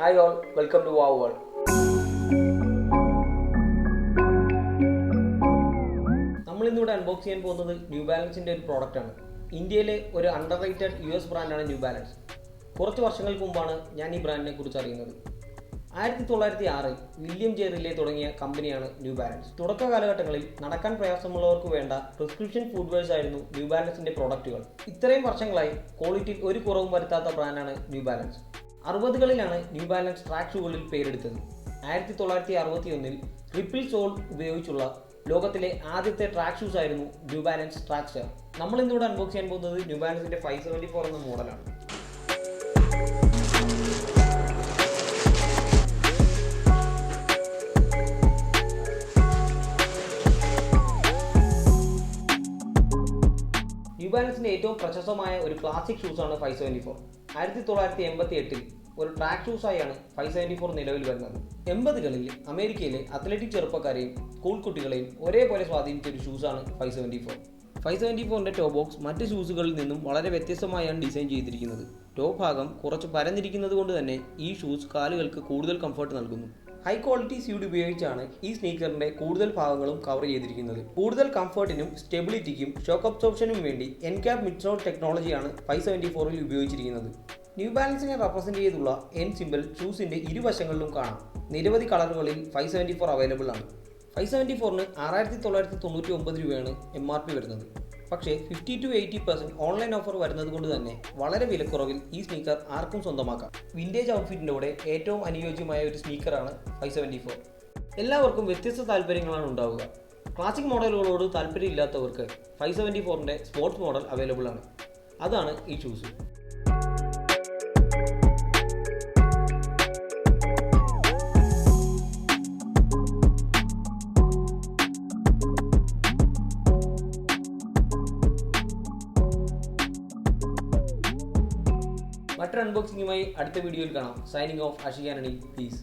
Hi all, welcome to our world. നമ്മൾ ഇന്നിവിടെ unbox ചെയ്യാൻ പോകുന്നത് ന്യൂ ബാലൻസിൻ്റെ ഒരു പ്രോഡക്റ്റാണ്. ഇന്ത്യയിലെ ഒരു അണ്ടർ റേറ്റഡ് US ബ്രാൻഡാണ് ന്യൂ ബാലൻസ്. കുറച്ച് വർഷങ്ങൾക്ക് മുമ്പാണ് ഞാൻ ഈ ബ്രാൻഡിനെ കുറിച്ച് അറിയുന്നത്. 1906 വില്യം ജെ റിലെ തുടങ്ങിയ കമ്പനിയാണ് ന്യൂ ബാലൻസ്. തുടക്ക കാലഘട്ടങ്ങളിൽ നടക്കാൻ പ്രയാസമുള്ളവർക്ക് വേണ്ട പ്രിസ്ക്രിപ്ഷൻ ഫുട്വെയർസ് ആയിരുന്നു ന്യൂ ബാലൻസിന്റെ പ്രോഡക്റ്റുകൾ. ഇത്രയും വർഷങ്ങളായി ക്വാളിറ്റിയിൽ ഒരു കുറവും വരുത്താത്ത ബ്രാൻഡാണ് ന്യൂ ബാലൻസ്. 60കളിലാണ് ന്യൂ ബാലൻസ് ട്രാക്ക് ഷൂകളിൽ പേരെടുത്തത്. 1961 റിപ്പിൾ സോൾ ഉപയോഗിച്ചുള്ള ലോകത്തിലെ ആദ്യത്തെ ട്രാക്ക് ഷൂസ് ആയിരുന്നു ന്യൂ ബാലൻസ് ട്രാക്ക് സ്റ്റാർ. നമ്മൾ ഇന്നിവിടെ അൺബോക്സ് ചെയ്യാൻ പോകുന്നത് ന്യൂ ബാലൻസിന്റെ 574 എന്ന മോഡലാണ്. ന്യൂ ബാലൻസിന്റെ ഏറ്റവും പ്രശസ്തമായ ഒരു ക്ലാസിക് ഷൂസാണ് 574. 1988 ഒരു ട്രാക്ക് ഷൂസായാണ് 574 നിലവിൽ വരുന്നത്. 80കളിൽ അമേരിക്കയിലെ അത്ലറ്റിക് ചെറുപ്പക്കാരെയും സ്കൂൾ കുട്ടികളെയും ഒരേപോലെ സ്വാധീനിച്ച ഒരു ഷൂസാണ് 574. 574ന്റെ ടോ ബോക്സ് മറ്റ് ഷൂസുകളിൽ നിന്നും വളരെ വ്യത്യസ്തമായാണ് ഡിസൈൻ ചെയ്തിരിക്കുന്നത്. ടോ ഭാഗം കുറച്ച് പരന്നിരിക്കുന്നത് കൊണ്ട് തന്നെ ഈ ഷൂസ് കാലുകൾക്ക് കൂടുതൽ കംഫർട്ട് നൽകുന്നു. ഹൈ ക്വാളിറ്റി സ്യൂഡ് ഉപയോഗിച്ചാണ് ഈ സ്നീക്കറിന്റെ കൂടുതൽ ഭാഗങ്ങളും കവർ ചെയ്തിരിക്കുന്നത്. കൂടുതൽ കംഫർട്ടിനും സ്റ്റെബിലിറ്റിക്കും ഷോക്ക് അബ്സോർപ്ഷനും വേണ്ടി എൻക്യാപ് മിഡ്സോൾ ടെക്നോളജിയാണ് 574ൽ ഉപയോഗിച്ചിരിക്കുന്നത്. ന്യൂ ബാലൻസിനെ റെപ്രസെന്റ് ചെയ്തുള്ള എൻ സിംബൽ ഷൂസിന്റെ ഇരുവശങ്ങളിലും കാണാം. നിരവധി കളറുകളിൽ 574 അവൈലബിൾ ആണ്. 574ന് 6999 രൂപയാണ് MRP വരുന്നത്. പക്ഷേ 50-80% ഓൺലൈൻ ഓഫർ വരുന്നത് കൊണ്ട് തന്നെ വളരെ വിലക്കുറവിൽ ഈ സ്നീക്കർ ആർക്കും സ്വന്തമാക്കാം. വിൻറ്റേജ് ഔട്ട്ഫിറ്റിൻ്റെ കൂടെ ഏറ്റവും അനുയോജ്യമായ ഒരു സ്നീക്കറാണ് 574. എല്ലാവർക്കും വ്യത്യസ്ത താല്പര്യങ്ങളാണ് ഉണ്ടാവുക. ക്ലാസിക് മോഡലുകളോട് താല്പര്യമില്ലാത്തവർക്ക് 574ന്റെ സ്പോർട്സ് മോഡൽ അവൈലബിൾ ആണ്. അതാണ് ഈ ഷൂസ്. മറ്റൊരു അൺബോക്സിംഗുമായി അടുത്ത വീഡിയോയിൽ കാണാം. Signing off, Ashik Antony. Please.